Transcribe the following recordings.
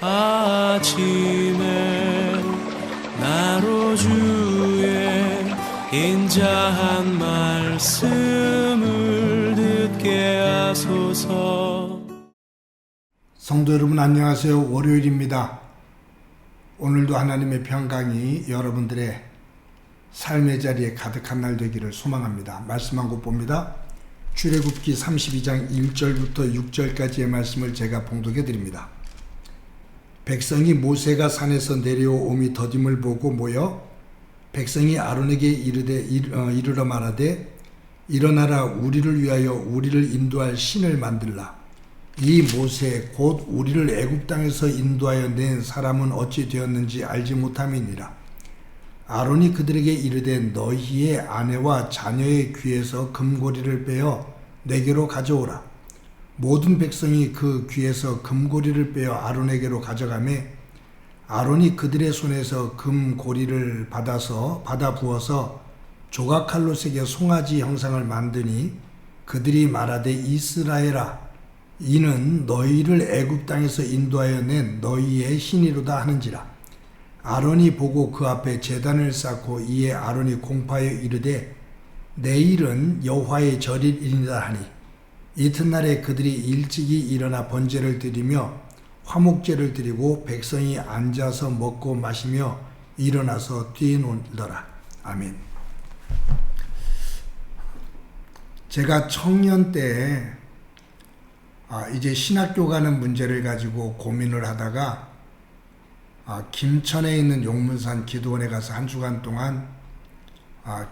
아침에 나로 주의 인자한 말씀을 듣게 하소서. 성도 여러분 안녕하세요. 월요일입니다. 오늘도 하나님의 평강이 여러분들의 삶의 자리에 가득한 날 되기를 소망합니다. 말씀 한 곳 봅니다. 출애굽기 32장 1절부터 6절까지의 말씀을 제가 봉독해 드립니다. 백성이 모세가 산에서 내려옴이 더딤을 보고 모여 백성이 아론에게 이르러 말하되 일어나라, 우리를 위하여 우리를 인도할 신을 만들라. 이 모세 곧 우리를 애굽 땅에서 인도하여 낸 사람은 어찌 되었는지 알지 못함이니라. 아론이 그들에게 이르되 너희의 아내와 자녀의 귀에서 금고리를 빼어 내게로 가져오라. 모든 백성이 그 귀에서 금고리를 빼어 아론에게로 가져가매 아론이 그들의 손에서 금고리를 받아 부어서 조각칼로 새겨 송아지 형상을 만드니 그들이 말하되 이스라엘아, 이는 너희를 애굽 땅에서 인도하여 낸 너희의 신이로다 하는지라. 아론이 보고 그 앞에 제단을 쌓고 이에 아론이 공파하여 이르되 내일은 여호와의 절일이니라 하니 이튿날에 그들이 일찍이 일어나 번제를 드리며 화목제를 드리고 백성이 앉아서 먹고 마시며 일어나서 뛰놀더라. 아멘. 제가 청년 때 이제 신학교 가는 문제를 가지고 고민을 하다가 김천에 있는 용문산 기도원에 가서 한 주간 동안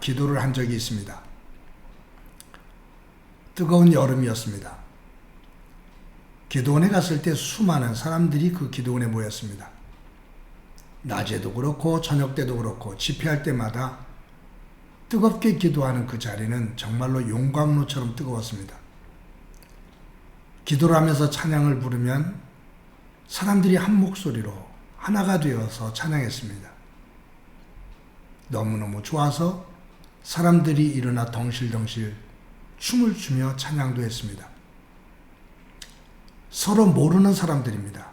기도를 한 적이 있습니다. 뜨거운 여름이었습니다. 기도원에 갔을 때 수많은 사람들이 그 기도원에 모였습니다. 낮에도 그렇고 저녁 때도 그렇고 집회할 때마다 뜨겁게 기도하는 그 자리는 정말로 용광로처럼 뜨거웠습니다. 기도를 하면서 찬양을 부르면 사람들이 한 목소리로 하나가 되어서 찬양했습니다. 너무너무 좋아서 사람들이 일어나 덩실덩실 춤을 추며 찬양도 했습니다. 서로 모르는 사람들입니다.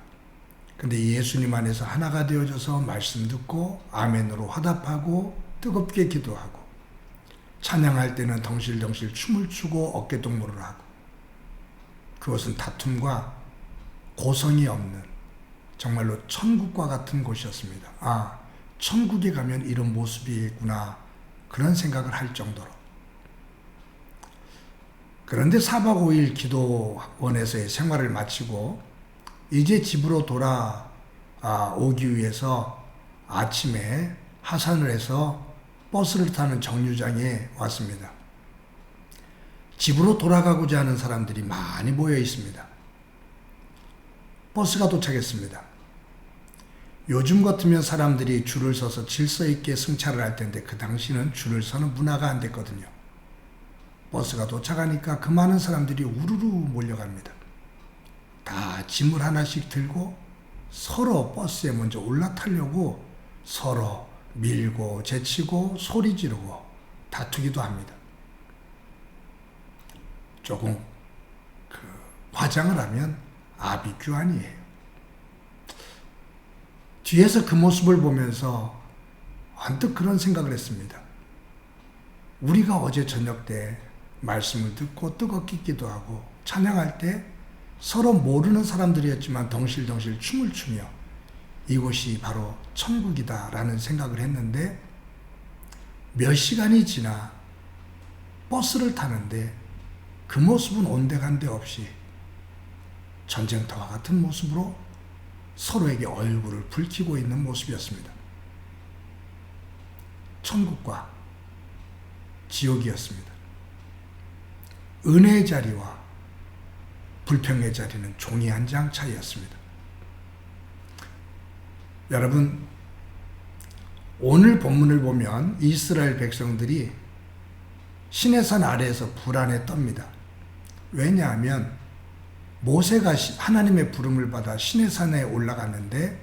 근데 예수님 안에서 하나가 되어져서 말씀 듣고 아멘으로 화답하고 뜨겁게 기도하고 찬양할 때는 덩실덩실 춤을 추고 어깨동무를 하고 그것은 다툼과 고성이 없는 정말로 천국과 같은 곳이었습니다. 천국에 가면 이런 모습이 있구나 그런 생각을 할 정도로. 그런데 4박 5일 기도원에서의 생활을 마치고 이제 집으로 돌아오기 위해서 아침에 하산을 해서 버스를 타는 정류장에 왔습니다. 집으로 돌아가고자 하는 사람들이 많이 모여 있습니다. 버스가 도착했습니다. 요즘 같으면 사람들이 줄을 서서 질서 있게 승차를 할 텐데 그 당시는 줄을 서는 문화가 안 됐거든요. 버스가 도착하니까 그 많은 사람들이 우르르 몰려갑니다. 다 짐을 하나씩 들고 서로 버스에 먼저 올라타려고 서로 밀고 제치고 소리 지르고 다투기도 합니다. 조금 과장을 하면 아비규환이에요. 뒤에서 그 모습을 보면서 언뜻 그런 생각을 했습니다. 우리가 어제 저녁 때 말씀을 듣고 뜨겁게 기도하고 찬양할 때 서로 모르는 사람들이었지만 덩실덩실 춤을 추며 이곳이 바로 천국이다라는 생각을 했는데 몇 시간이 지나 버스를 타는데 그 모습은 온데간데 없이 전쟁터와 같은 모습으로 서로에게 얼굴을 붉히고 있는 모습이었습니다. 천국과 지옥이었습니다. 은혜의 자리와 불평의 자리는 종이 한 장 차이였습니다. 여러분, 오늘 본문을 보면 이스라엘 백성들이 시내산 아래에서 불안에 떱니다. 왜냐하면 모세가 하나님의 부름을 받아 시내산에 올라갔는데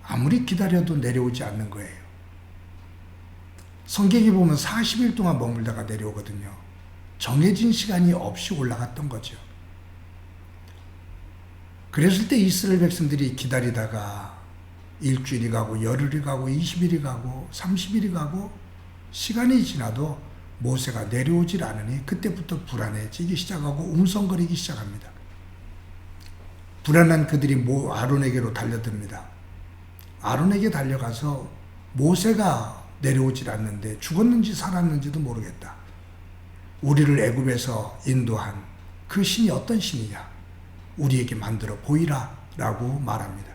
아무리 기다려도 내려오지 않는 거예요. 성경에 보면 40일 동안 머물다가 내려오거든요. 정해진 시간이 없이 올라갔던 거죠. 그랬을 때 이스라엘 백성들이 기다리다가 일주일이 가고 열흘이 가고 20일이 가고 30일이 가고 시간이 지나도 모세가 내려오질 않으니 그때부터 불안해지기 시작하고 웅성거리기 시작합니다. 불안한 그들이 아론에게로 달려듭니다. 아론에게 달려가서 모세가 내려오질 않는데 죽었는지 살았는지도 모르겠다. 우리를 애굽에서 인도한 그 신이 어떤 신이냐? 우리에게 만들어 보이라 라고 말합니다.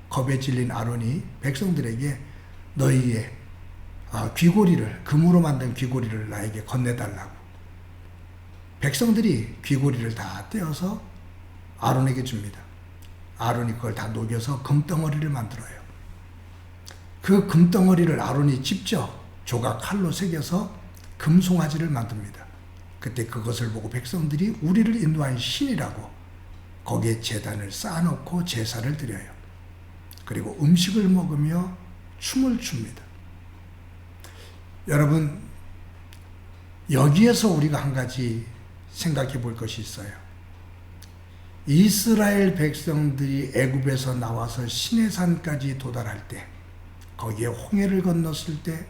겁에 질린 아론이 백성들에게 너희의 귀고리를, 금으로 만든 귀고리를 나에게 건네달라고. 백성들이 귀고리를 다 떼어서 아론에게 줍니다. 아론이 그걸 다 녹여서 금덩어리를 만들어요. 그 금덩어리를 아론이 직접 조각 칼로 새겨서 금송아지를 만듭니다. 그때 그것을 보고 백성들이 우리를 인도한 신이라고 거기에 제단을 쌓아놓고 제사를 드려요. 그리고 음식을 먹으며 춤을 춥니다. 여러분, 여기에서 우리가 한 가지 생각해 볼 것이 있어요. 이스라엘 백성들이 애굽에서 나와서 시내산까지 도달할 때, 거기에 홍해를 건넜을 때,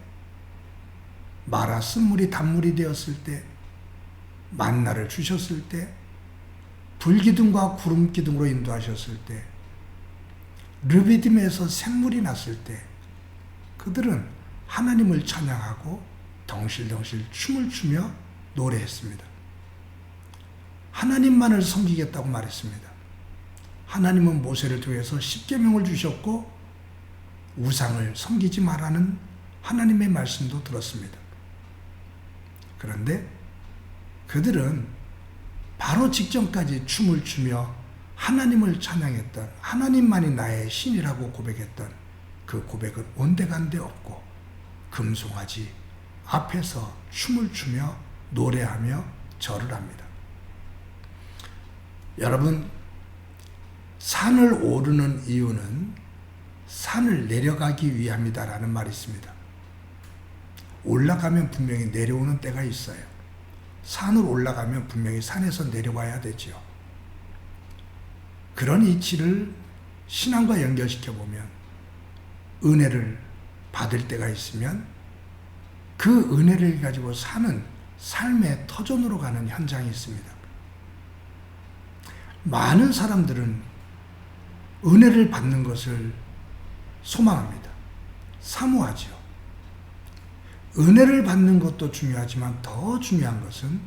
마라 쓴물이 단물이 되었을 때, 만나를 주셨을 때, 불기둥과 구름기둥으로 인도하셨을 때, 르비딤에서 샘물이 났을 때 그들은 하나님을 찬양하고 덩실덩실 춤을 추며 노래했습니다. 하나님만을 섬기겠다고 말했습니다. 하나님은 모세를 통해서 십계명을 주셨고 우상을 섬기지 말라는 하나님의 말씀도 들었습니다. 그런데 그들은 바로 직전까지 춤을 추며 하나님을 찬양했던, 하나님만이 나의 신이라고 고백했던 그 고백은 온데간데 없고 금송아지 앞에서 춤을 추며 노래하며 절을 합니다. 여러분, 산을 오르는 이유는 산을 내려가기 위함이다라는 말이 있습니다. 올라가면 분명히 내려오는 때가 있어요. 산을 올라가면 분명히 산에서 내려와야 되지요. 그런 이치를 신앙과 연결시켜 보면 은혜를 받을 때가 있으면 그 은혜를 가지고 사는 삶의 터전으로 가는 현장이 있습니다. 많은 사람들은 은혜를 받는 것을 소망합니다. 사모하죠. 은혜를 받는 것도 중요하지만 더 중요한 것은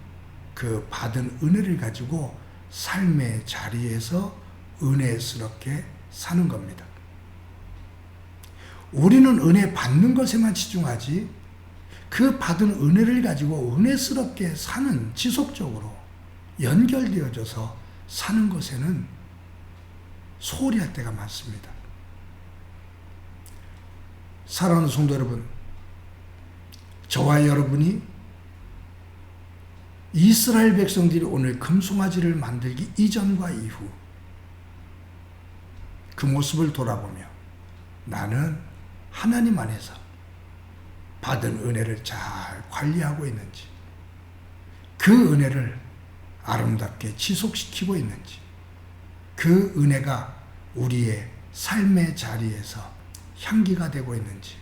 그 받은 은혜를 가지고 삶의 자리에서 은혜스럽게 사는 겁니다. 우리는 은혜 받는 것에만 치중하지 그 받은 은혜를 가지고 은혜스럽게 사는, 지속적으로 연결되어져서 사는 것에는 소홀히 할 때가 많습니다. 사랑하는 성도 여러분, 저와 여러분이 이스라엘 백성들이 오늘 금송아지를 만들기 이전과 이후 그 모습을 돌아보며 나는 하나님 안에서 받은 은혜를 잘 관리하고 있는지, 그 은혜를 아름답게 지속시키고 있는지, 그 은혜가 우리의 삶의 자리에서 향기가 되고 있는지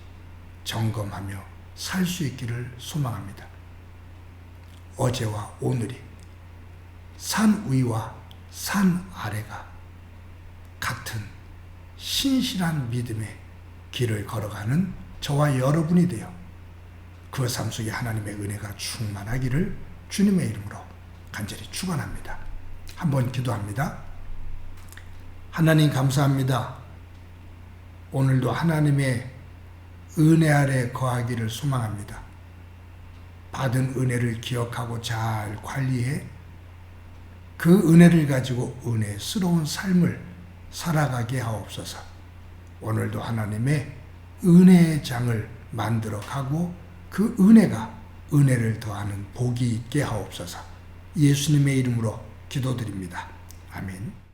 점검하며 살 수 있기를 소망합니다. 어제와 오늘이 산 위와 산 아래가 같은 신실한 믿음의 길을 걸어가는 저와 여러분이 되어 그 삶 속에 하나님의 은혜가 충만하기를 주님의 이름으로 간절히 축원합니다. 한번 기도합니다. 하나님 감사합니다. 오늘도 하나님의 은혜 아래 거하기를 소망합니다. 받은 은혜를 기억하고 잘 관리해 그 은혜를 가지고 은혜스러운 삶을 살아가게 하옵소서. 오늘도 하나님의 은혜의 장을 만들어 가고 그 은혜가 은혜를 더하는 복이 있게 하옵소서. 예수님의 이름으로 기도드립니다. 아멘.